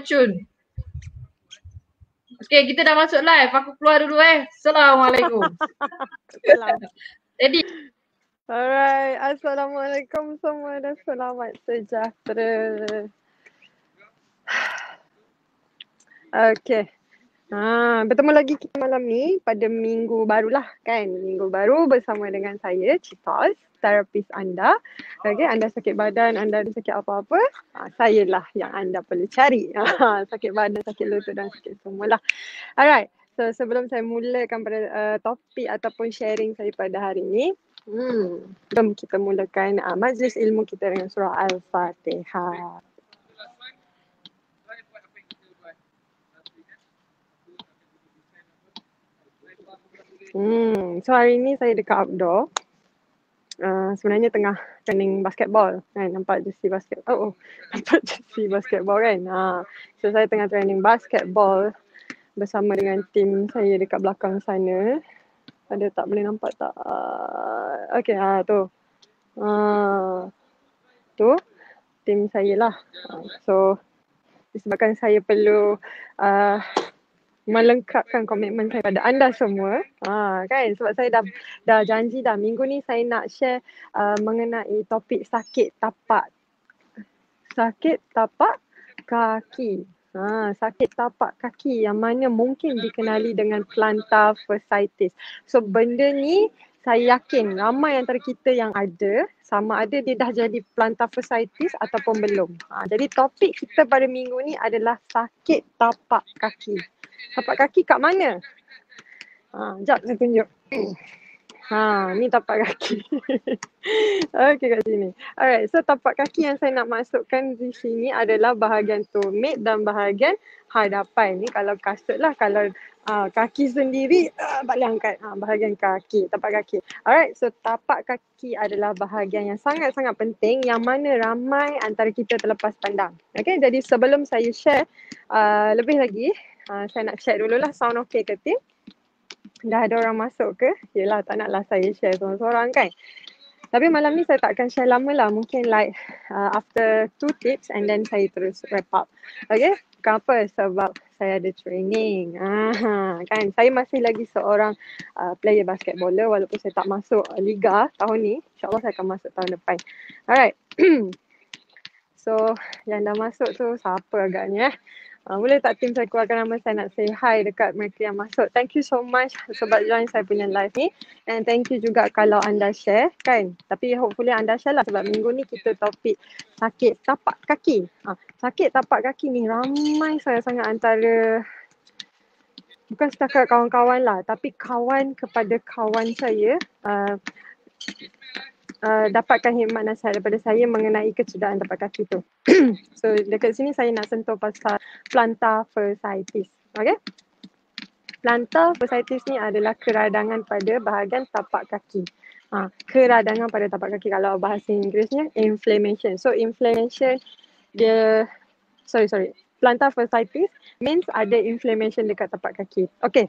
racun. Okay, kita dah masuk live. Aku keluar dulu Assalamualaikum. Salam. Jadi. Alright, Assalamualaikum semua dan selamat sejahtera. Okay. Bertemu lagi kita malam ni pada minggu barulah kan. Minggu baru bersama dengan saya, Citos, terapis anda. Okay, anda sakit badan, anda ada sakit apa-apa, saya lah yang anda perlu cari. Sakit badan, sakit lutut dan sakit semualah. Alright, so sebelum saya mulakan pada topik ataupun sharing saya pada hari ini, jom kita mulakan majlis ilmu kita dengan surah Al-Fatihah. So hari ni saya dekat outdoor. Sebenarnya tengah training basketball kan, nampak jersey basket. Nampak jersey basketball kan. So saya tengah training basketball bersama dengan tim saya dekat belakang sana. Ada tak, boleh nampak tak? Okay, tu. Tu tim saya lah. So disebabkan saya perlu melengkapkan komitmen saya pada anda semua, kan, sebab saya dah janji dah minggu ni saya nak share mengenai topik sakit tapak kaki. Sakit tapak kaki yang mana mungkin dikenali dengan plantar fasciitis. So benda ni saya yakin ramai antara kita yang ada, sama ada dia dah jadi plantar fasciitis ataupun belum. Jadi topik kita pada minggu ni adalah sakit tapak kaki. Tapak kaki kat mana? Sekejap saya tunjuk. Ni tapak kaki. Okey, kat sini. Alright, so tapak kaki yang saya nak masukkan di sini adalah bahagian tumit dan bahagian hadapan. Ni kalau kasut lah, kalau kaki sendiri boleh angkat. Bahagian kaki, tapak kaki. Alright, so tapak kaki adalah bahagian yang sangat-sangat penting yang mana ramai antara kita terlepas pandang. Okay, jadi sebelum saya share lebih lagi, saya nak share dululah sound okay ke tim. Dah ada orang masuk ke? Yelah, tak naklah saya share seorang-seorang kan. Tapi malam ni saya tak akan share lama lah. Mungkin like after 2 tips and then saya terus wrap up. Okay? Kenapa? Sebab saya ada training. Kan? Saya masih lagi seorang player basketballer walaupun saya tak masuk liga tahun ni. InsyaAllah saya akan masuk tahun depan. Alright. So yang dah masuk tu siapa agaknya boleh tak tim saya keluarkan nama, saya nak say hi dekat mereka yang masuk. Thank you so much sebab join saya punya live ni. And thank you juga kalau anda share kan. Tapi hopefully anda share lah sebab minggu ni kita topik sakit tapak kaki. Sakit tapak kaki ni ramai sangat-sangat antara, bukan setakat kawan-kawan lah, tapi kawan kepada kawan saya dapatkan khidmat nasihat daripada saya mengenai kecederaan tapak kaki tu. So dekat sini saya nak sentuh pasal plantar fasciitis. Okay? Plantar fasciitis ni adalah keradangan pada bahagian tapak kaki. Keradangan pada tapak kaki, kalau bahasa Inggerisnya inflammation. So inflammation dia, sorry. Plantar fasciitis means ada inflammation dekat tapak kaki. Okay.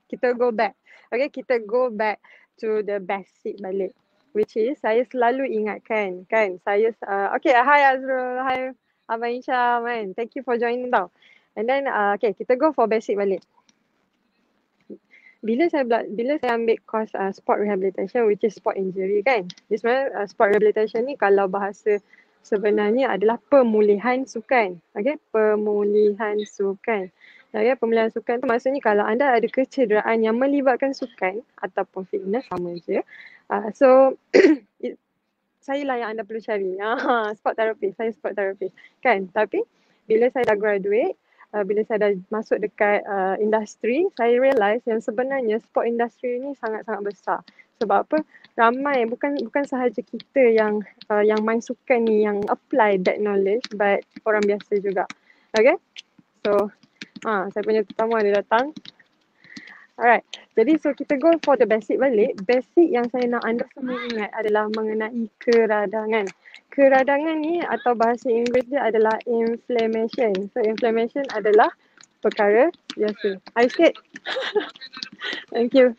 Kita go back. Okay, kita go back to the basic balik. Which is, saya selalu ingatkan kan, saya, okay, hi Azrul, hi Abang Insya, man. Thank you for joining tau. And then, okay, kita go for basic balik. Bila saya ambil course sport rehabilitation, which is sport injury kan. Di sebenarnya sport rehabilitation ni kalau bahasa sebenarnya adalah pemulihan sukan. Okay, pemulihan sukan. Okay, pemulihan sukan tu maksudnya kalau anda ada kecederaan yang melibatkan sukan ataupun fitness, sama je. So, saya lah yang anda perlu cari. Sport therapist, saya sport therapist kan. Tapi bila saya dah graduate, bila saya dah masuk dekat industri, saya realise yang sebenarnya sport industry ni sangat-sangat besar. Sebab apa? Ramai, bukan sahaja kita yang main sukan ni yang apply that knowledge, but orang biasa juga. Okay? So, saya punya tetamu ada datang. Alright, jadi so kita go for the basic balik. Basic yang saya nak anda semua ingat adalah mengenai keradangan. Keradangan ni atau bahasa Inggeris dia adalah inflammation. So inflammation adalah perkara biasa. Air sikit. Thank you.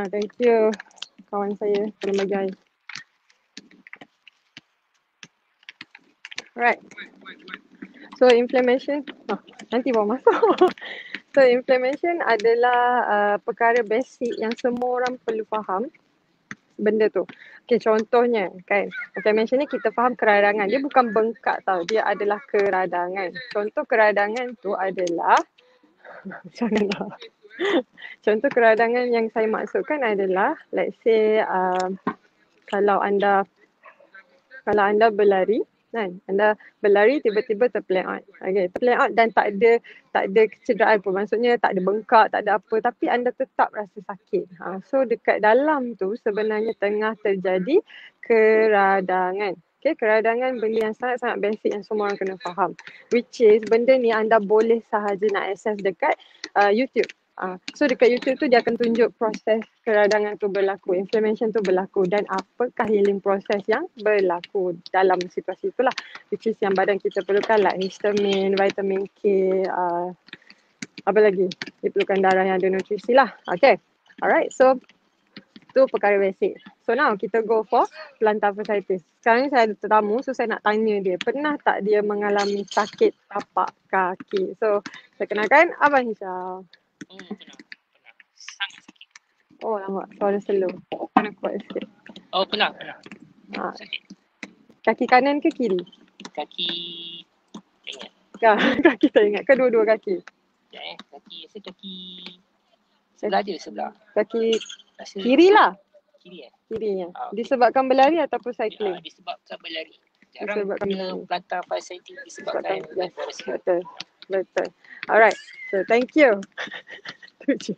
Thank you kawan saya terima bagi. Alright. So inflammation, nanti bawa masuk. So inflammation adalah perkara basic yang semua orang perlu faham benda tu. Okay, contohnya kan, inflammation ni kita faham keradangan. Dia bukan bengkak tau, dia adalah keradangan. Contoh keradangan tu adalah, macam mana? Contoh keradangan yang saya maksudkan adalah, let's say kalau anda berlari kan, anda berlari tiba-tiba terplank out. Okay, terplank out dan tak ada kecederaan pun. Maksudnya tak ada bengkak, tak ada apa, tapi anda tetap rasa sakit. So dekat dalam tu sebenarnya tengah terjadi keradangan. Okay, keradangan benda yang sangat-sangat basic yang semua orang kena faham. Which is benda ni anda boleh sahaja nak access dekat YouTube. So dekat YouTube tu dia akan tunjuk proses keradangan tu berlaku, inflammation tu berlaku dan apakah healing proses yang berlaku dalam situasi itulah, which is yang badan kita perlukan like histamin, vitamin K, apa lagi, dia perlukan darah yang ada nutrisi lah. Okay, alright, so tu perkara basic. So now kita go for plantar fasciitis. Sekarang ni saya ada tetamu, so saya nak tanya dia, pernah tak dia mengalami sakit tapak kaki? So saya kenalkan Abang Hisham. Pernah. Sangat sakit. Oh nampak suara slow. Kena kuat sikit. Oh, pernah. Sakit. Kaki kanan ke kiri? Kaki, tak ingat. Kaki tak ingat. Kedua-dua kaki? Sekejap kaki sebelah je, sebelah. Kaki Rasa kiri lah. Kiri Kirinya. Okay. Disebabkan berlari ataupun cycling? Disebabkan berlari. Jarang Disebabkan punya berlari. plantar fasciitis disebabkan Yes, berlari. betul. Alright. So thank you. Tu je.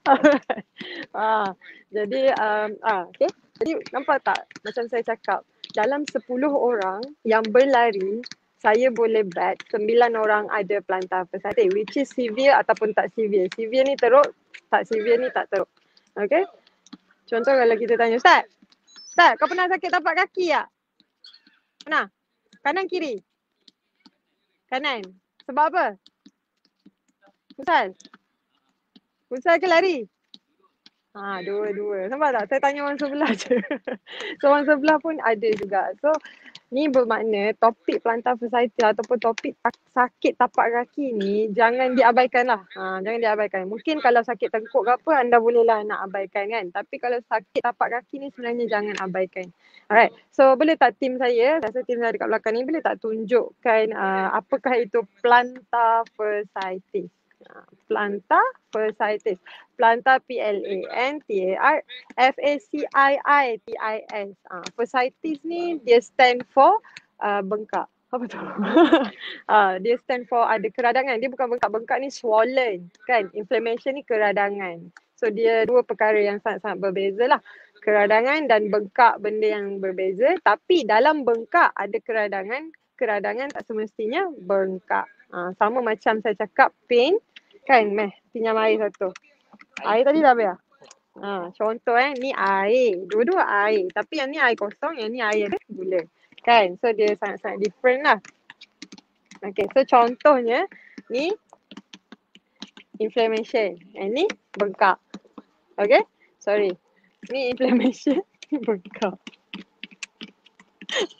Alright. Jadi okay. Jadi nampak tak macam saya cakap, dalam 10 orang yang berlari, saya boleh bet 9 orang ada plantar fasciitis, which is severe ataupun tak severe. Severe ni teruk, tak severe ni tak teruk. Okay. Contoh kalau kita tanya, Ustaz, kau pernah sakit tapak kaki tak? Pernah? Kanan kiri? Kanan. Sebab apa? Futsal ke lari? Dua-dua. Nampak tak? Saya tanya orang sebelah je. So orang sebelah pun ada juga. So ni bermakna topik plantar fasciitis ataupun topik sakit tapak kaki ni jangan diabaikan lah. Jangan diabaikan. Mungkin kalau sakit tengkuk ke apa anda bolehlah nak abaikan kan. Tapi kalau sakit tapak kaki ni sebenarnya jangan abaikan. Alright. So boleh tak tim saya, rasa tim saya dekat belakang ni boleh tak tunjukkan apakah itu plantar fasciitis? Plantar fasciitis. Plantar P-L-A-N-T-A-R-F-A-C-I-I-T-I-S. Fasciitis ni dia stand for bengkak. Apa tu? Dia stand for ada keradangan. Dia bukan bengkak. Bengkak ni swollen kan. Inflammation ni keradangan. So dia dua perkara yang sangat-sangat berbeza lah. Keradangan dan bengkak benda yang berbeza. Tapi dalam bengkak ada keradangan. Keradangan tak semestinya bengkak. Sama macam saya cakap pain. Kan pinjam air satu. Air tadi dah habis lah. Contoh ni air. Dua-dua air. Tapi yang ni air kosong, yang ni air ada gula. Kan? So dia sangat-sangat different lah. Okay, so contohnya ni inflammation. Yang ni bengkak. Okay? Sorry. Ni inflammation, ni bengkak.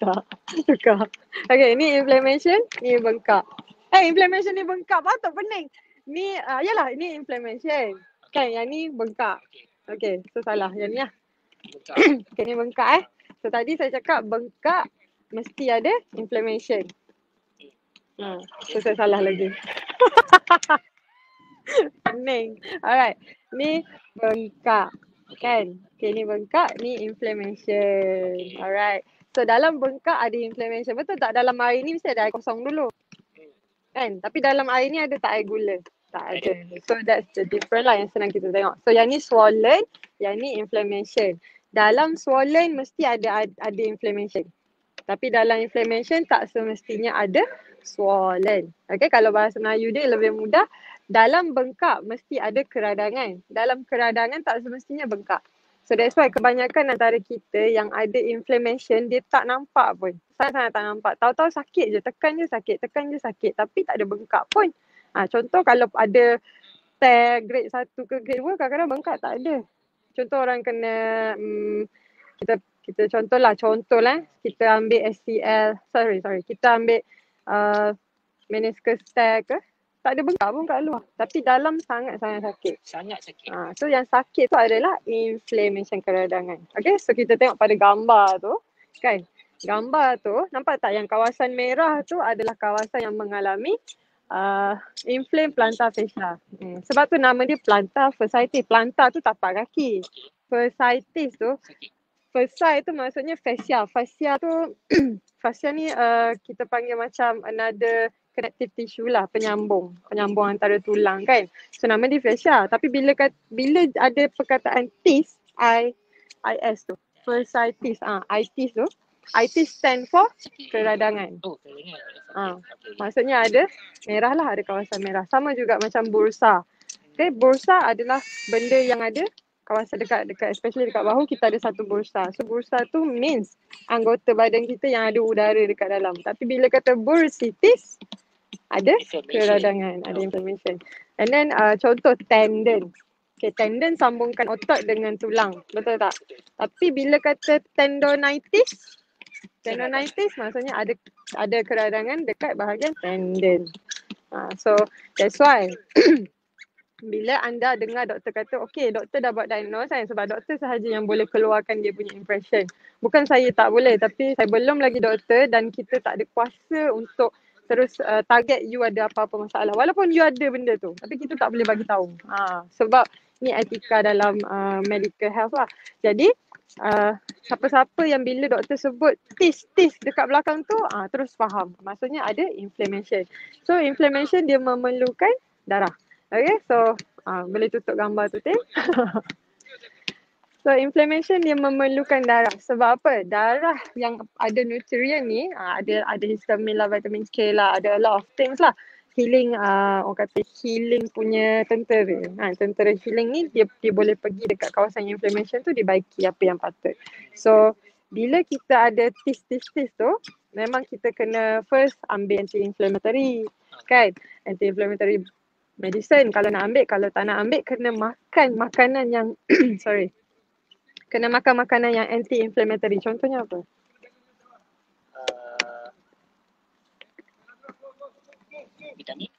Tak. Tukar. Okay, ni inflammation, ni bengkak. Inflammation ni bengkak. Patut pening. Ni, yalah, ni inflammation. Kan, yang ni bengkak. Okay, so salah. Yang ni lah. Okay, ni bengkak So tadi saya cakap bengkak mesti ada inflammation. So saya salah lagi. Pening. Alright. Ni bengkak. Kan? Okay, ni bengkak, ni inflammation. Alright. So dalam bengkak ada inflammation. Betul tak? Dalam air ni mesti ada air kosong dulu. Kan? Tapi dalam air ni ada tak air gula? Tak ada. So that's the difference lah yang senang kita tengok. So yang ni swollen, yang ni inflammation. Dalam swollen mesti ada inflammation. Tapi dalam inflammation tak semestinya ada swollen. Okay, kalau bahasa Melayu dia lebih mudah. Dalam bengkak mesti ada keradangan. Dalam keradangan tak semestinya bengkak. So that's why kebanyakan antara kita yang ada inflammation dia tak nampak pun. Sangat-sangat tak nampak. Tahu-tahu sakit je, tekan je sakit. Tapi tak ada bengkak pun. Contoh kalau ada tear grade 1 ke grade 2 kadang-kadang bengkak tak ada. Contoh orang kena kita contohlah kita ambil SCL, kita ambil meniscus tear ke, tak ada bengkak pun kat luar. Tapi dalam sangat-sangat sakit. Sangat sakit. So yang sakit tu adalah inflammation keradangan. Okay, so kita tengok pada gambar tu kan. Gambar tu nampak tak yang kawasan merah tu adalah kawasan yang mengalami inflame plantar fascia. Sebab tu nama dia plantar fasciitis. Plantar tu tapak kaki. Fasciitis tu, fascia tu maksudnya fascia. Fascia tu, fascia ni kita panggil macam another connective tissue lah, penyambung antara tulang kan. So nama dia fascia. Tapi bila ada perkataan tis, IS tu, fasciitis, itis tu, itis stand for keradangan. Oh, keradangan. Maksudnya ada merah lah, ada kawasan merah. Sama juga macam bursa. Okay, bursa adalah benda yang ada kawasan dekat especially dekat bahu kita ada satu bursa. So bursa tu means anggota badan kita yang ada udara dekat dalam. Tapi bila kata bursitis, ada keradangan, ada inflammation. And then contoh tendon. Okay, tendon sambungkan otot dengan tulang. Betul tak? Tapi bila kata tendonitis maksudnya ada keradangan dekat bahagian tendon. So that's why bila anda dengar doktor kata, okay doktor dah buat diagnose kan, sebab doktor sahaja yang boleh keluarkan dia punya impression. Bukan saya tak boleh, tapi saya belum lagi doktor dan kita tak ada kuasa untuk terus target you ada apa-apa masalah. Walaupun you ada benda tu, tapi kita tak boleh bagi tahu. Sebab ni etika dalam medical health lah. Jadi siapa-siapa yang bila doktor sebut tis dekat belakang tu, terus faham. Maksudnya ada inflammation. So inflammation dia memerlukan darah. Okay, so boleh tutup gambar tu So inflammation dia memerlukan darah. Sebab apa? Darah yang ada nutrien ni, ada histamin lah, vitamin K lah, ada a lot of things lah. Healing, orang kata healing punya tentera. Tentera healing ni dia boleh pergi dekat kawasan inflammation tu, dia baiki apa yang patut. So bila kita ada tis tu, memang kita kena first ambil anti-inflammatory kan. Anti-inflammatory medicine kalau nak ambil, kalau tak nak ambil kena makan makanan yang kena makan makanan yang anti-inflammatory. Contohnya apa? Vitamin.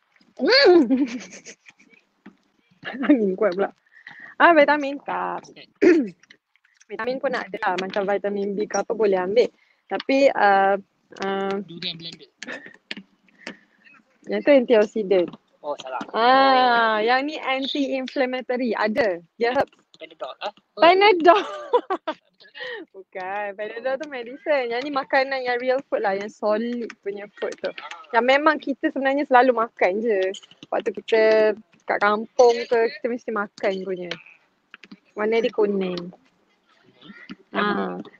Angin kuat pula. Vitamin tak. Vitamin pun ada lah. Macam vitamin B ke apa boleh ambil. Tapi Durian blender. yang tu antioksidan. Oh salah. Yang ni anti-inflammatory. Ada. Dia herbs. Panadol. Panadol. Bukan. Panadol tu medicine. Yang ni makanan yang real food lah. Yang solid punya food tu. Yang memang kita sebenarnya selalu makan je. Waktu kita kat kampung ke, kita mesti makan punya. Warna dia kuning.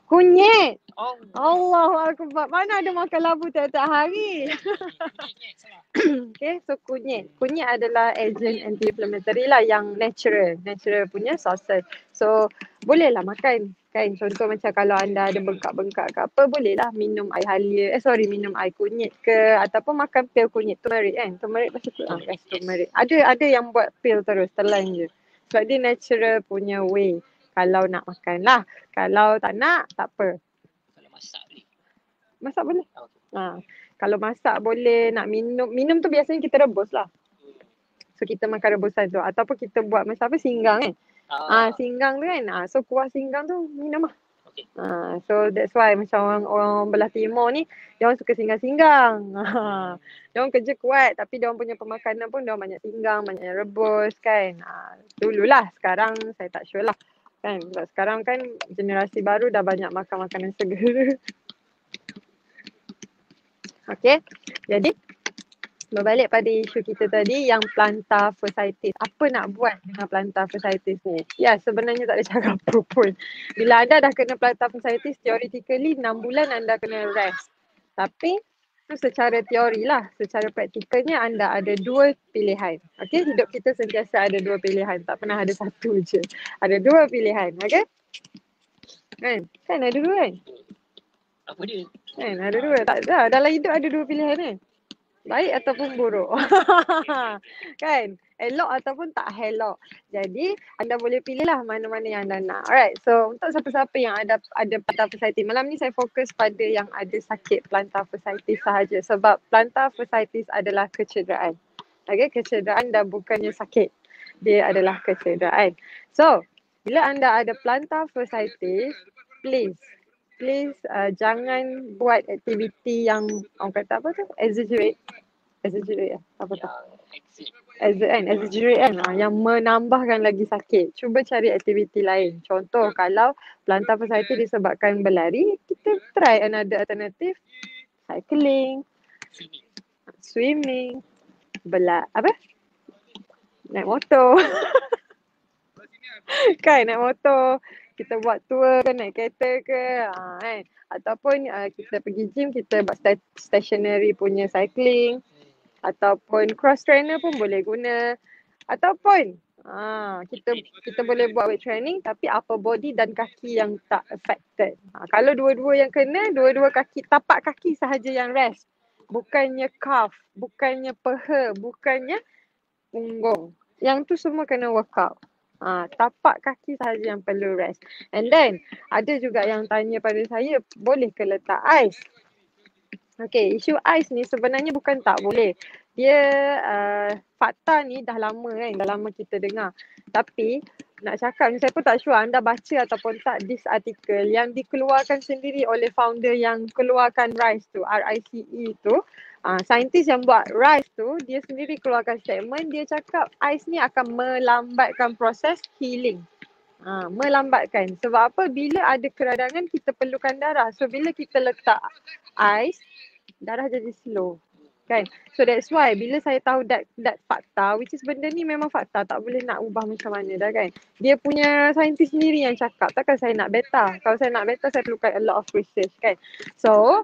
Kunyit. Oh. Allahu Akbar. Mana ada makan labu tiap-tiap hari. Okay, so kunyit. Kunyit adalah agent anti-inflammatory lah yang natural punya sources. So bolehlah makan kan. Contoh macam kalau anda ada bengkak-bengkak ke apa, bolehlah minum air halia, minum air kunyit ke, ataupun makan pil kunyit. Turmeric kan. Turmeric macam tu. Turmeric. Ada yang buat pil terus, telan je. Sebab dia natural punya way. Kalau nak makan lah. Kalau tak nak, tak apa. Kalau masak boleh. Masak boleh. Kalau masak boleh, nak minum tu biasanya kita rebus lah. So kita makan rebusan tu. Ataupun kita buat macam apa, singgang kan. Singgang tu kan. So kuah singgang tu minum lah. Okay. So that's why macam orang belah timur ni, dia orang suka singgang-singgang. Dia orang kerja kuat tapi dia orang punya pemakanan pun dia orang banyak singgang, banyak yang rebus kan. Dululah, sekarang saya tak sure lah. Kan, sebab sekarang kan generasi baru dah banyak makan makanan segera. Okay, jadi berbalik pada isu kita tadi yang plantar fasciitis. Apa nak buat dengan plantar fasciitis ni? Ya, sebenarnya tak ada cara apa pun. Bila anda dah kena plantar fasciitis, theoretically 6 bulan anda kena rest. Tapi tu secara teori lah, secara praktikalnya anda ada 2 pilihan. Okay, hidup kita sentiasa ada 2 pilihan. Tak pernah ada satu je. Ada 2 pilihan, okay? Kan ada 2 kan? Apa dia? Kan ada 2. Tak ada. Dalam hidup ada 2 pilihan kan? Baik ataupun buruk. Kan? Elok ataupun tak elok. Jadi anda boleh pilihlah mana-mana yang anda nak. Alright. So untuk siapa-siapa yang ada plantar fasciitis, malam ni saya fokus pada yang ada sakit plantar fasciitis sahaja. Sebab plantar fasciitis adalah kecederaan. Okay, kecederaan dan bukannya sakit. Dia adalah kecederaan. So, bila anda ada plantar fasciitis, please jangan buat aktiviti yang orang kata apa tu? Exaggerate ya? Apa tu? Exaggerate kan? Yang menambahkan lagi sakit. Cuba cari aktiviti lain. Contoh kalau plantar fasciitis disebabkan berlari, kita try another alternative. Cycling, swimming, naik motor. Kan, naik motor. Kita buat tour ke, naik kereta ke, kan. Ataupun kita pergi gym, kita buat stationary punya cycling. Ataupun cross trainer pun boleh guna. Ataupun kita boleh buat weight training tapi upper body dan kaki yang tak affected. Kalau dua-dua yang kena, dua-dua kaki, tapak kaki sahaja yang rest. Bukannya calf, bukannya peha, bukannya punggung. Yang tu semua kena workout. Tapak kaki sahaja yang perlu rest. And then ada juga yang tanya pada saya, boleh ke letak ais? Okay, isu ais ni sebenarnya bukan tak boleh. Dia fakta ni dah lama kan, dah lama kita dengar. Tapi nak cakap ni saya pun tak sure anda baca ataupun tak this artikel yang dikeluarkan sendiri oleh founder yang keluarkan RICE tu, RICE tu. Saintis yang buat RICE tu, dia sendiri keluarkan statement, dia cakap ais ni akan melambatkan proses healing. Melambatkan. Sebab apa? Bila ada keradangan, kita perlukan darah. So, bila kita letak ais, darah jadi slow. Kan? So, that's why bila saya tahu that fakta, which is benda ni memang fakta, tak boleh nak ubah macam mana dah kan. Dia punya saintis sendiri yang cakap, takkan saya nak beta. Kalau saya nak beta, saya perlukan a lot of research kan. So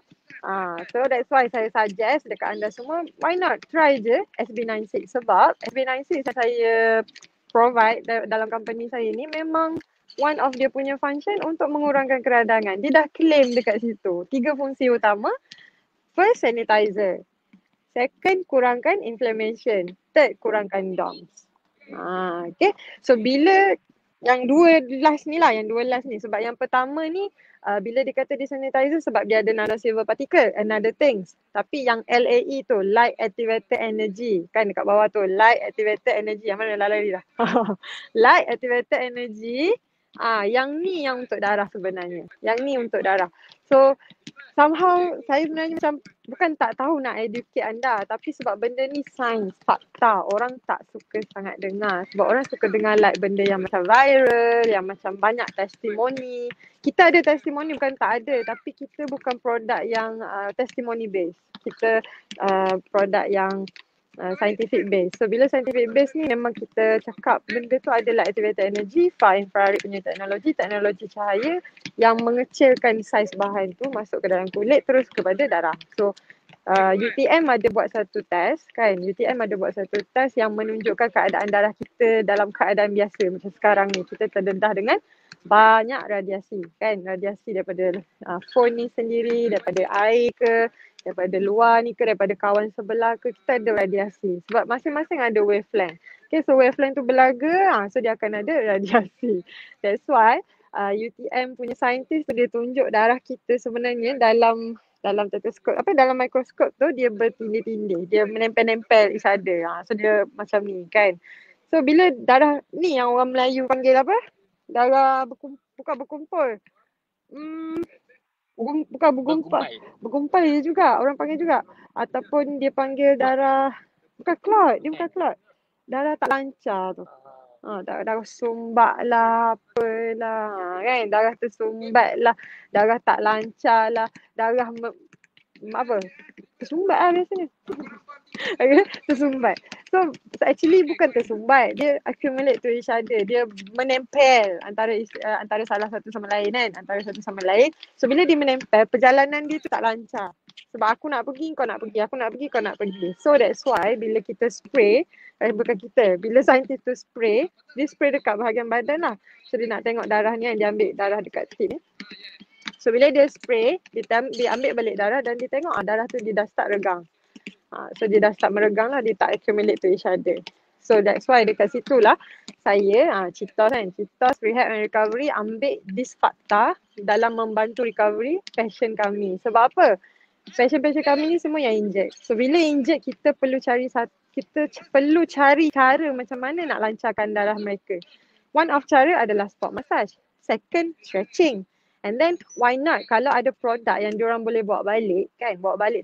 that's why saya suggest dekat anda semua, why not try je SB96. Sebab SB96 yang saya provide dalam company saya ni memang one of dia punya function untuk mengurangkan keradangan. Dia dah claim dekat situ. 3 fungsi utama. First, sanitizer. Second, kurangkan inflammation. Third, kurangkan DOMS. Okay. So bila yang dua last ni. Sebab yang pertama ni bila dikata di sanitizer sebab dia ada nanosilver particle, another things. Tapi yang LAE tu, light activated energy. Kan dekat bawah tu, light activated energy. Yang mana lari dah. Light activated energy. Yang ni yang untuk darah sebenarnya. Yang ni untuk darah. So somehow saya sebenarnya macam bukan tak tahu nak educate anda, tapi sebab benda ni sains, fakta, orang tak suka sangat dengar. Sebab orang suka dengar like benda yang macam viral, yang macam banyak testimoni. Kita ada testimoni, bukan tak ada, tapi kita bukan produk yang testimoni based. Kita produk yang scientific base. So bila scientific base ni memang kita cakap benda tu adalah activated energy, far infrared punya teknologi cahaya yang mengecilkan saiz bahan tu masuk ke dalam kulit terus kepada darah. So UTM ada buat satu test kan, UTM ada buat satu test yang menunjukkan keadaan darah kita dalam keadaan biasa macam sekarang ni. Kita terdedah dengan banyak radiasi kan, radiasi daripada phone ni sendiri, daripada air ke, daripada luar ni ke, daripada kawan sebelah ke, kita ada radiasi. Sebab masing-masing ada wavelength. Okay, so wavelength tu berlaga, so dia akan ada radiasi. That's why UTM punya saintis tu dia tunjuk darah kita sebenarnya dalam stetoskop, dalam mikroskop tu dia bertindih-tindih. Dia menempel-nempel each other. So dia macam ni kan. So bila darah ni yang orang Melayu panggil apa? Darah berkumpul. Bukan bergumpal je juga, orang panggil juga. Ataupun dia panggil darah, bukan clot, dia bukan clot. Darah tak lancar tu. Darah sumbat lah, apalah, kan. Darah tersumbat lah, darah tak lancar lah, darah tersumbat lah biasanya. Okay, tersumbat. So actually bukan tersumbat, dia accumulate to each other. Dia menempel antara salah satu sama lain kan, antara satu sama lain. So bila dia menempel, perjalanan dia tu tak lancar. Sebab aku nak pergi, kau nak pergi, aku nak pergi, kau nak pergi. So that's why bila kita spray, bila saintis tu spray, dia spray dekat bahagian badan lah. So dia nak tengok darah ni kan, dia ambil darah dekat tin ni. So bila dia spray, dia ambil balik darah dan dia tengok darah tu dia dah start regang. So dia dah start meregang lah, dia tak accumulate to each other. So that's why dekat situ lah saya, CITOS kan, CITOS Rehab and Recovery ambil this fakta dalam membantu recovery passion kami. Sebab apa? Passion-passion kami ni semua yang injured. So bila injured, kita perlu cari cara macam mana nak lancarkan darah mereka. One of cara adalah spot massage. Second, stretching. And then why not kalau ada produk yang diorang boleh bawa balik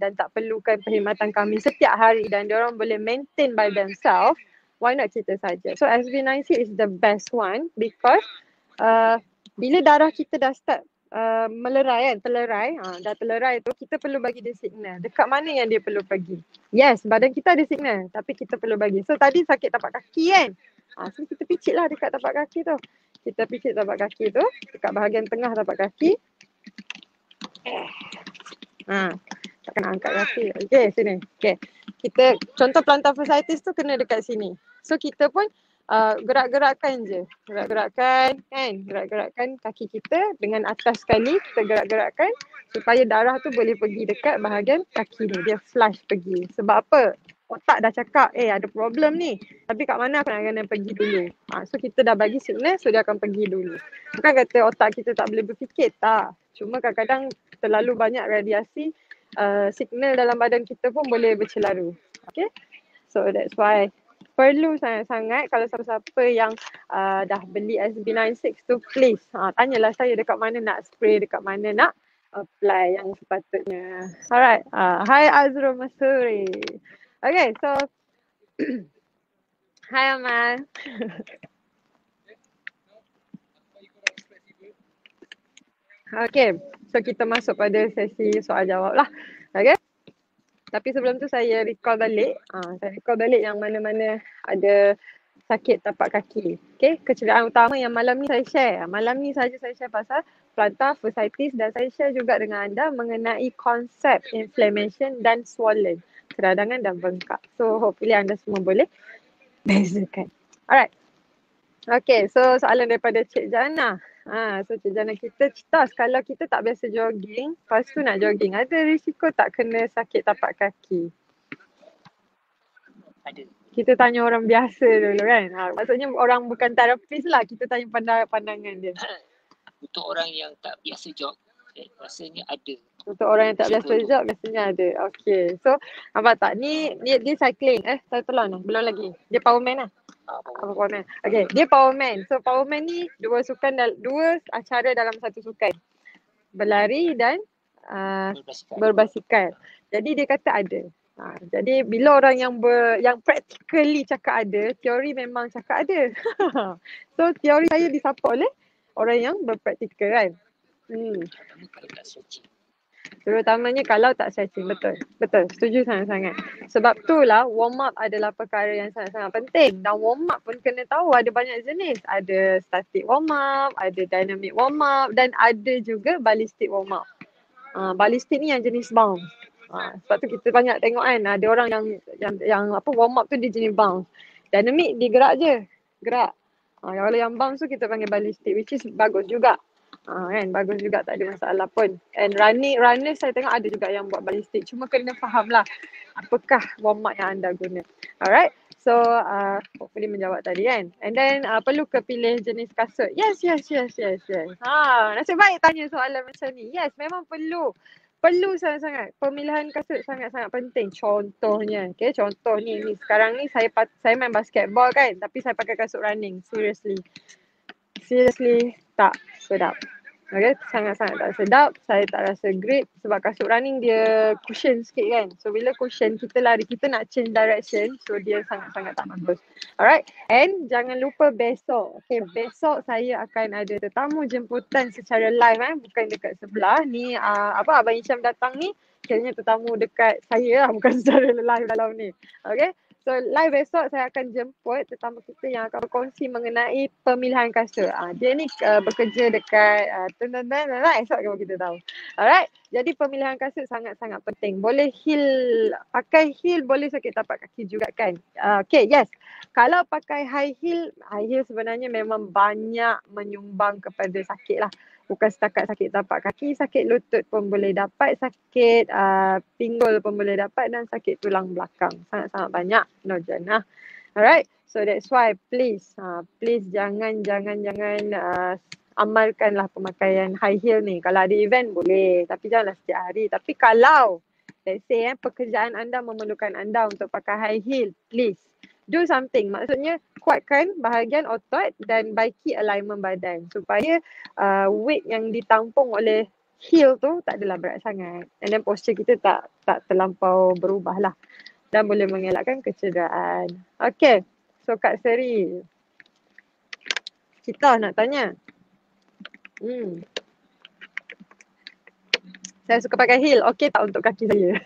dan tak perlukan perkhidmatan kami setiap hari dan diorang boleh maintain by themselves, why not kita saja. So SB9C is the best one because bila darah kita dah start melerai kan, dah telerai tu, kita perlu bagi dia signal dekat mana yang dia perlu pergi. Yes, badan kita ada signal tapi kita perlu bagi. So tadi sakit tapak kaki kan, so kita picit lah dekat tapak kaki tu. Kita picit tapak kaki tu dekat bahagian tengah tapak kaki. Tak kena angkat kaki. Okay, sini. Okay, kita contoh plantar fasciitis tu kena dekat sini. So kita pun gerak-gerakkan je. Gerak-gerakkan kaki kita dengan atas sekali. Kita gerak-gerakkan supaya darah tu boleh pergi dekat bahagian kaki ni. Dia flush pergi. Sebab apa? Otak dah cakap, ada problem ni. Tapi kat mana aku nak kena pergi dulu. So kita dah bagi signal, so dia akan pergi dulu. Bukan kata otak kita tak boleh berfikir, tak. Cuma kadang-kadang terlalu banyak radiasi, signal dalam badan kita pun boleh bercelaru. Okay? So that's why perlu sangat-sangat kalau siapa-siapa yang dah beli SB96 tu, please tanyalah saya dekat mana nak spray, dekat mana nak apply yang sepatutnya. Alright, hi Azrul Masuri. Okay, so hi Amal. Okay, so kita masuk pada sesi soal jawab lah. Okay. Tapi sebelum tu saya recall balik. Saya recall balik yang mana-mana ada sakit tapak kaki. Okay, kecederaan utama yang malam ni saya share. Malam ni saja saya share pasal plantar fasciitis dan saya share juga dengan anda mengenai konsep inflammation dan swollen, keradangan dan bengkak. So hopefully anda semua boleh bezakan. Alright. Okay, so soalan daripada Cik Jana. So Cik Jana kita, CITOS, kalau kita tak biasa jogging, lepas tu nak jogging, ada risiko tak kena sakit tapak kaki? Ada. Kita tanya orang biasa dulu kan. Maksudnya orang bukan terapis lah, kita tanya pandangan dia. Untuk orang yang tak biasa jog, rasanya ada. Untuk orang yang tak biasa jog, biasanya ada. Okay, so nampak tak? Ni dia cycling. Tolong lah, belum lagi. Dia powerman lah. Powerman. Okay, dia powerman. So powerman ni dua acara dalam satu sukan. Berlari dan berbasikal. Jadi dia kata ada. Jadi bila orang yang practically cakap ada, teori memang cakap ada. So teori saya disupport oleh orang yang berpraktikal kan. Terutama kalau tak stretching. Terutamanya kalau tak stretching. Betul. Setuju sangat-sangat. Sebab itulah warm up adalah perkara yang sangat-sangat penting. Dan warm up pun kena tahu ada banyak jenis. Ada static warm up, ada dynamic warm up dan ada juga ballistic warm up. Ballistic ni yang jenis bounce. Sebab tu kita banyak tengok kan, ada orang yang warm up tu dia jenis bounce. Dynamic dia gerak je. Kalau yang bounce tu kita panggil ballistic, which is bagus juga. Kan, bagus juga, tak ada masalah pun. And runner saya tengok ada juga yang buat ballistic. Cuma kena faham lah apakah warm up yang anda guna. Alright. So hopefully menjawab tadi kan. And then perlu ke pilih jenis kasut? Yes. Nasib baik tanya soalan macam ni. Yes, memang perlu. Perlu sangat-sangat. Pemilihan kasut sangat-sangat penting. Contohnya, contoh ni sekarang ni saya main basketball kan, tapi saya pakai kasut running. Seriously tak sedap. Okay, sangat-sangat tak sedap. Saya tak rasa grip sebab kasut running dia cushion sikit kan. So bila cushion kita lari, kita nak change direction. So dia sangat-sangat tak bagus. Alright. And jangan lupa besok. Okay, besok saya akan ada tetamu jemputan secara live bukan dekat sebelah. Ni Abang Hisham datang ni. Kayaknya tetamu dekat saya lah, bukan secara live dalam ni. Okay. So live besok saya akan jemput tetamu kita yang akan berkongsi mengenai pemilihan kasut. Dia ni bekerja dekat esok kita tahu. Alright. Jadi pemilihan kasut sangat-sangat penting. Boleh pakai heel boleh sakit tapak kaki juga kan. Okay, yes. Kalau pakai high heel sebenarnya memang banyak menyumbang kepada sakit lah. Bukan setakat sakit tapak kaki, sakit lutut pun boleh dapat, sakit pinggul pun boleh dapat dan sakit tulang belakang. Sangat-sangat banyak Nurjana. Alright, so that's why please jangan amalkanlah pemakaian high heel ni. Kalau ada event boleh, tapi janganlah setiap hari. Tapi kalau let's say pekerjaan anda memerlukan anda untuk pakai high heel, please do something. Maksudnya kuatkan bahagian otot dan baiki alignment badan supaya weight yang ditampung oleh heel tu tak adalah berat sangat. And then posture kita tak terlampau berubah lah. Dan boleh mengelakkan kecederaan. Okay, so Kak Seri, kita nak tanya. Saya suka pakai heel, okey tak untuk kaki saya?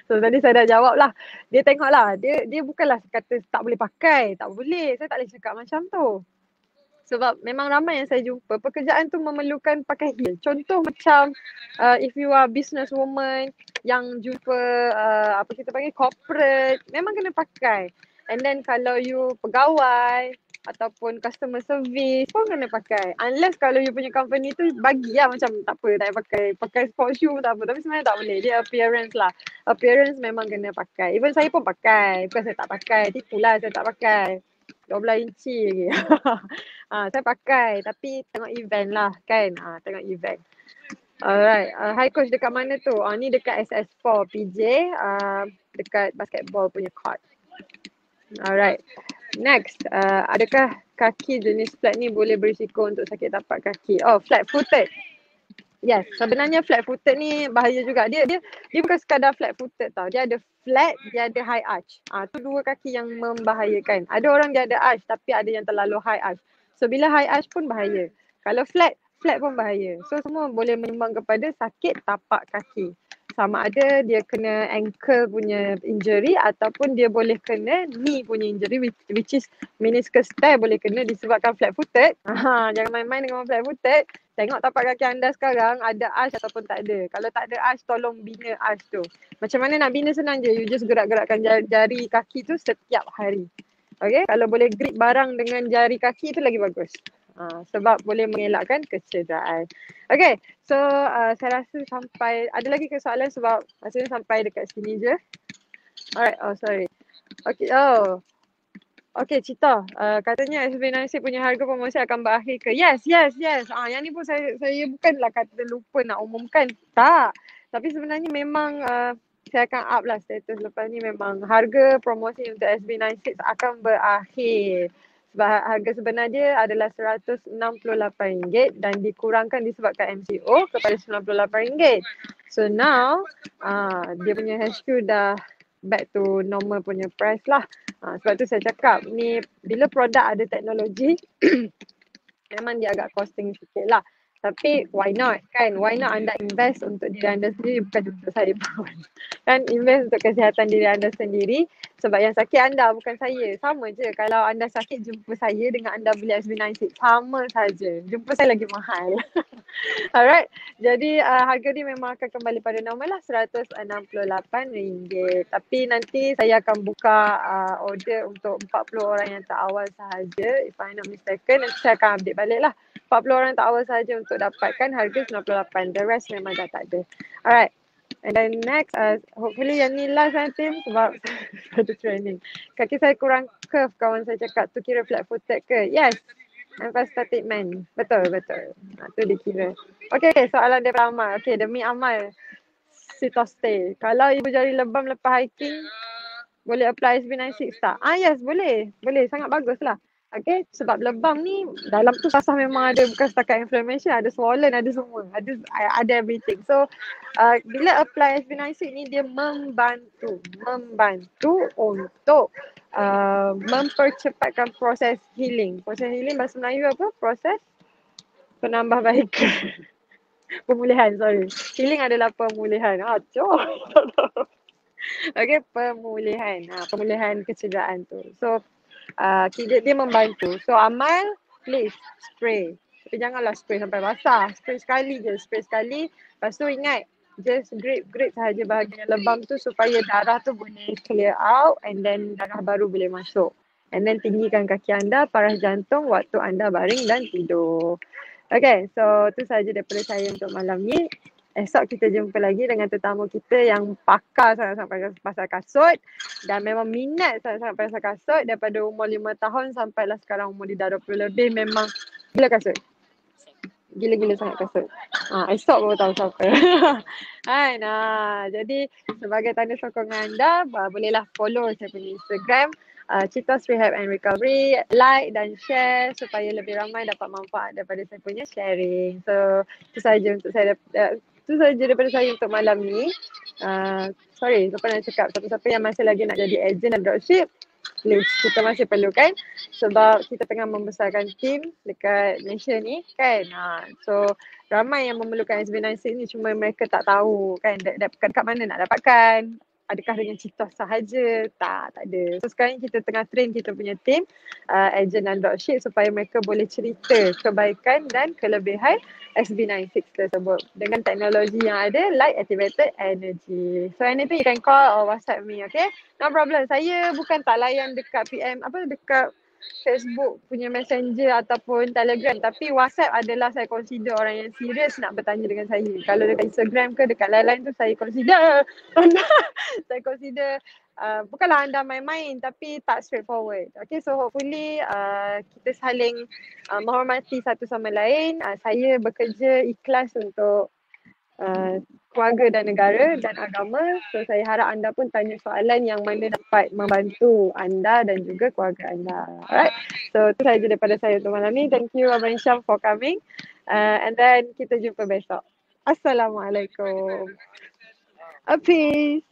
So tadi saya dah jawab lah. Dia tengok lah, dia bukanlah kata tak boleh pakai, tak boleh. Saya tak boleh cakap macam tu. Sebab memang ramai yang saya jumpa, pekerjaan tu memerlukan pakai heel. Contoh macam if you are business woman yang jumpa apa kita panggil corporate, memang kena pakai. And then kalau you pegawai ataupun customer service pun kena pakai. Unless kalau you punya company tu bagi lah macam tak apa, tak payah pakai sport shoe tak apa. Tapi sebenarnya tak boleh. Dia appearance lah. Appearance memang kena pakai. Even saya pun pakai. Bukan saya tak pakai. Tipulah saya tak pakai. 12 inci lagi. Saya pakai tapi tengok event lah kan. Tengok event. Alright. Hi coach, dekat mana tu? Ni dekat SS4 PJ. Dekat basketball punya court. Alright. Next, adakah kaki jenis flat ni boleh berisiko untuk sakit tapak kaki? Oh, flat footed. Yes, sebenarnya flat footed ni bahaya juga. Dia bukan sekadar flat footed tau. Dia ada flat, dia ada high arch. Tu dua kaki yang membahayakan. Ada orang dia ada arch tapi ada yang terlalu high arch. So bila high arch pun bahaya. Kalau flat pun bahaya. So semua boleh menyumbang kepada sakit tapak kaki. Sama ada dia kena ankle punya injury ataupun dia boleh kena knee punya injury which is meniscus tear boleh kena disebabkan flat footed. Jangan main-main dengan flat footed. Tengok tapak kaki anda sekarang ada arch ataupun tak ada. Kalau tak ada arch, tolong bina arch tu. Macam mana nak bina senang je. You just gerak-gerakkan jari kaki tu setiap hari. Okay, kalau boleh grip barang dengan jari kaki tu lagi bagus. Sebab boleh mengelakkan kecederaan. Okay, so saya rasa sampai, ada lagi soalan sebab rasanya sampai dekat sini je. Alright, sorry. Okay, Cita, katanya SB96 punya harga promosi akan berakhir ke? Yes. Yang ni pun saya bukanlah kata lupa nak umumkan. Tak. Tapi sebenarnya memang saya akan up lah status lepas ni, memang harga promosi untuk SB96 akan berakhir. Sebab harga sebenar dia adalah RM168 dan dikurangkan disebabkan MCO kepada RM98. So now, dia punya HQ dah back to normal punya price lah. Sebab tu saya cakap ni bila produk ada teknologi memang dia agak costing sikit lah. Tapi why not kan? Why not anda invest untuk diri anda sendiri, bukan untuk saya pun. Kan invest untuk kesihatan diri anda sendiri. Sebab yang sakit anda bukan saya. Sama je kalau anda sakit jumpa saya dengan anda beli SB96. Sama saja. Jumpa saya lagi mahal. Alright. Jadi harga ni memang akan kembali pada normal lah, RM168. Tapi nanti saya akan buka order untuk 40 orang yang terawal sahaja. If I'm not mistaken, nanti saya akan update balik lah. 40 orang terawal sahaja untuk dapatkan harga RM98. The rest memang dah tak ada. Alright. And then next, hopefully yang ni last nanti sebab ada training. Kaki saya kurang curve, kawan saya cakap tu kira flat footed ke? Yes. Static man. Betul. Tu dikira. Okay, soalan dia Amal. Okay, demi Amal. Sitoste. Kalau ibu jari lebam lepas hiking, boleh apply SB96 tak? Yes, boleh. Sangat bagus lah. Okay, sebab lebam ni dalam tu sasah memang ada, bukan setakat inflammation, ada swollen, ada semua. Ada everything. So, bila apply SB96 ni dia membantu untuk mempercepatkan proses healing. Proses healing bahasa Melayu apa? Proses penambahbaikan. Pemulihan, sorry. Healing adalah pemulihan. Okay, pemulihan. Pemulihan kecederaan tu. So, dia membantu. So, Amal, please spray. Tapi janganlah spray sampai basah. Spray sekali je. Lepas tu ingat, just grip sahaja bahagian lebam tu supaya darah tu boleh clear out and then darah baru boleh masuk. And then tinggikan kaki anda, paras jantung waktu anda baring dan tidur. Okay, so tu saja daripada saya untuk malam ni. Esok kita jumpa lagi dengan tetamu kita yang pakar sangat-sangat pasal kasut dan memang minat sangat-sangat pasal kasut daripada umur 5 tahun sampailah sekarang umur dia dah 20 lebih, memang gila kasut. Gila-gila sangat kasut. Esok baru tahu siapa. Kan? Jadi sebagai tanda sokongan anda, bolehlah follow saya punya Instagram, Citos Rehab and Recovery, like dan share supaya lebih ramai dapat manfaat daripada saya punya sharing. So itu saja untuk saya, itu saja daripada saya untuk malam ni. Sorry, siapa nak cakap, siapa-siapa yang masih lagi nak jadi agent dan dropship, please, kita masih perlukan sebab kita tengah membesarkan tim dekat Malaysia ni kan. So ramai yang memerlukan SB96 ni, cuma mereka tak tahu kan kat mana nak dapatkan. Adakah dengan Citos sahaja? Tak ada. So sekarang kita tengah train kita punya team agent dan dropship supaya mereka boleh cerita kebaikan dan kelebihan SB96 tersebut dengan teknologi yang ada, light activated energy. So anything you can call or WhatsApp me, okay? No problem. Saya bukan tak layan dekat PM, dekat Facebook punya messenger ataupun Telegram, tapi WhatsApp adalah saya consider orang yang serius nak bertanya dengan saya. Kalau dekat Instagram ke dekat lain-lain tu saya consider saya consider bukanlah anda main-main tapi tak straightforward. Okay, so hopefully kita saling menghormati satu sama lain. Saya bekerja ikhlas untuk keluarga dan negara dan agama. So saya harap anda pun tanya soalan yang mana dapat membantu anda dan juga keluarga anda. Alright. So itu sahaja daripada saya untuk malam ni. Thank you Abang Syam for coming. And then kita jumpa besok. Assalamualaikum. A peace.